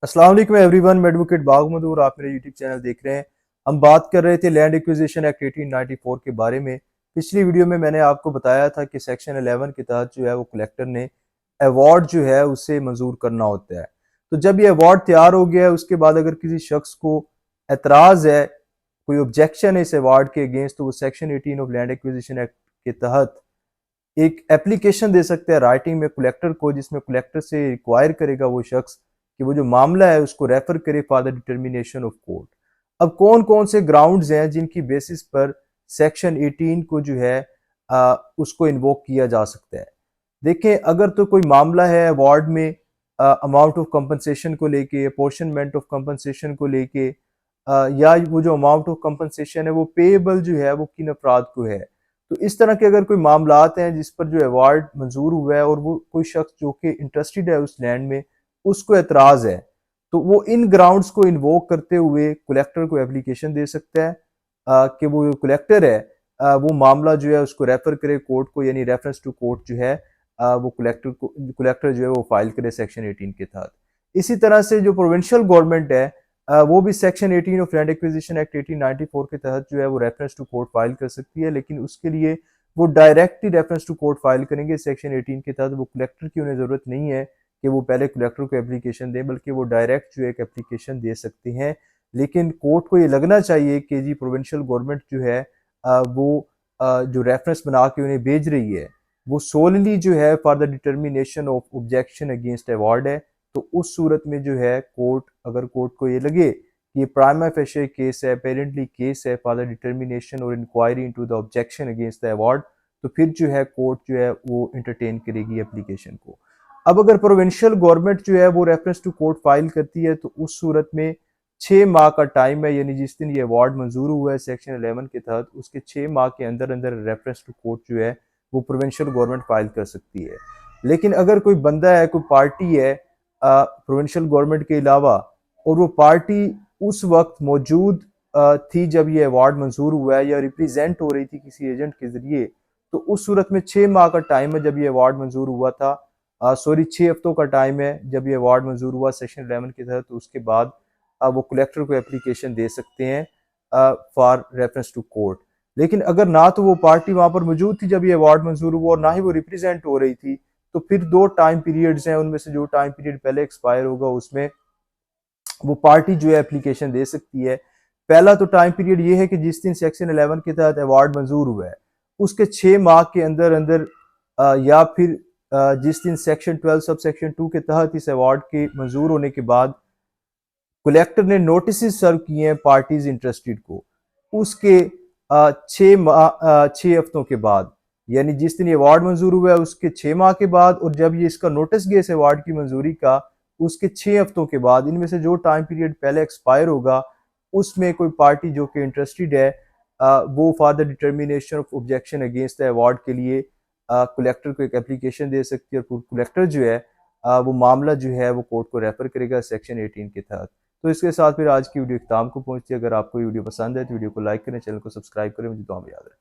अस्सलाम वालेकुम एवरीवन, मैं एडवोकेट बागमदूर, आप मेरे यूट्यूब चैनल देख रहे हैं। हम बात कर रहे थे लैंड एक्विजिशन एक्ट 1894 के बारे में। पिछली वीडियो में मैंने आपको बताया था कि सेक्शन 11 के तहत जो है वो कलेक्टर ने अवार्ड जो है उसे मंजूर करना होता है। तो जब ये अवार्ड तैयार हो गया है उसके बाद अगर किसी शख्स को एतराज़ है, कोई ऑब्जेक्शन है इस अवार्ड के अगेंस्ट, तो वो section 18 of land acquisition act के तहत एक एप्लीकेशन दे सकते हैं राइटिंग में कलेक्टर को, जिसमें कलेक्टर से रिक्वायर करेगा वो शख्स कि वो जो मामला है उसको रेफर करे for the determination of court. अब कौन कौन से ग्राउंड्स हैं जिनकी बेसिस पर सेक्शन 18 को जो है उसको इन्वोक किया जा सकता है। देखें, अगर तो कोई मामला है अवार्ड में अमाउंट ऑफ कंपनसेशन को लेके, अपोर्शनमेंट ऑफ कंपनसेशन को लेके, या वो जो अमाउंट ऑफ कंपनसेशन है वो पेएबल जो है वो किन अफराद को है, तो इस तरह के अगर कोई मामलात हैं जिस पर जो अवार्ड मंजूर हुआ है और वो कोई शख्स जो कि इंटरेस्टेड है उस लैंड में, उसको एतराज़ है, तो वो इन ग्राउंड्स को इन्वोक करते हुए कलेक्टर को एप्लीकेशन दे सकता है कि वो कलेक्टर है वो मामला जो है उसको रेफर करे कोर्ट को, यानी रेफरेंस टू कोर्ट जो है वो कलेक्टर जो है वो फाइल करे सेक्शन 18 के तहत। इसी तरह से जो प्रोविंशियल गवर्नमेंट है वो भी section 18 of land acquisition act 1894 के तहत जो है वो रेफरेंस टू कोर्ट फाइल कर सकती है, लेकिन उसके लिए वो directly reference to court file करेंगे सेक्शन 18 के तहत। वो कलेक्टर की उन्हें ज़रूरत नहीं है कि वो पहले कलेक्टर को एप्लीकेशन दे, बल्कि वो डायरेक्ट जो एक एप्लीकेशन दे सकते हैं। लेकिन कोर्ट को ये लगना चाहिए कि जी प्रोविंशियल गवर्नमेंट जो है वो जो रेफरेंस बना के उन्हें भेज रही है वो सोलली जो है for the determination of objection against award है। तो उस सूरत में जो है कोर्ट, अगर कोर्ट को ये लगे कि ये प्राइमा फेशियल केस है, अपेरेंटली केस है फॉर द डिटर्मिनेशन और inquiry into the objection against the award, तो फिर जो है कोर्ट जो है वो इंटरटेन करेगी एप्लीकेशन को। अब अगर प्रोविंशियल गवर्नमेंट जो है वो रेफरेंस टू कोर्ट फाइल करती है तो उस सूरत में 6 माह का टाइम है, यानी जिस दिन ये अवार्ड मंजूर हुआ है सेक्शन 11 के तहत उसके 6 माह के अंदर अंदर रेफरेंस टू कोर्ट जो है वो प्रोविंशियल गवर्नमेंट फाइल कर सकती है। लेकिन अगर कोई बंदा है, कोई पार्टी है प्रोविंशियल गवर्नमेंट के अलावा, और वो पार्टी उस वक्त मौजूद थी जब ये अवार्ड मंजूर हुआ है या रिप्रेजेंट हो रही थी किसी एजेंट के जरिए, तो उस सूरत में 6 माह का टाइम है जब ये अवार्ड मंजूर हुआ था, सॉरी 6 हफ्तों का टाइम है जब ये अवार्ड मंजूर हुआ सेक्शन 11 के तहत। तो उसके बाद वो कलेक्टर को एप्लीकेशन दे सकते हैं फॉर रेफरेंस टू कोर्ट। लेकिन अगर ना तो वो पार्टी वहां पर मौजूद थी जब ये अवार्ड मंजूर हुआ और ना ही वो रिप्रेजेंट हो रही थी, तो फिर 2 टाइम पीरियड्स हैं, उनमें से जो टाइम पीरियड पहले एक्सपायर होगा उसमें वो पार्टी जो है एप्लीकेशन दे सकती है। पहला तो टाइम पीरियड ये है कि जिस दिन सेक्शन 11 के तहत अवार्ड मंजूर हुआ है उसके 6 माह के अंदर अंदर या फिर जिस दिन सेक्शन 12 सब सेक्शन 2 के तहत इस अवार्ड के मंजूर होने के बाद कलेक्टर ने नोटिस सर्व किए हैं पार्टीज इंटरेस्टेड को, उसके 6 हफ्तों के बाद, यानी जिस दिन ये अवार्ड मंजूर हुआ है उसके 6 माह के बाद, और जब ये इसका नोटिस गया इस अवार्ड की मंजूरी का उसके 6 हफ्तों के बाद, इनमें से जो टाइम पीरियड पहले एक्सपायर होगा उसमें कोई पार्टी जो कि इंटरेस्टेड है वो for the determination of objection against the award के लिए कलेक्टर को एक एप्लीकेशन दे सकती है, और कलेक्टर जो है वो मामला जो है वो कोर्ट को रेफर करेगा सेक्शन 18 के तहत। तो इसके साथ फिर आज की वीडियो इख्तिताम को पहुंचती है। अगर आपको ये वीडियो पसंद है तो वीडियो को लाइक करें, चैनल को सब्सक्राइब करें, मुझे दुआ में याद रखें।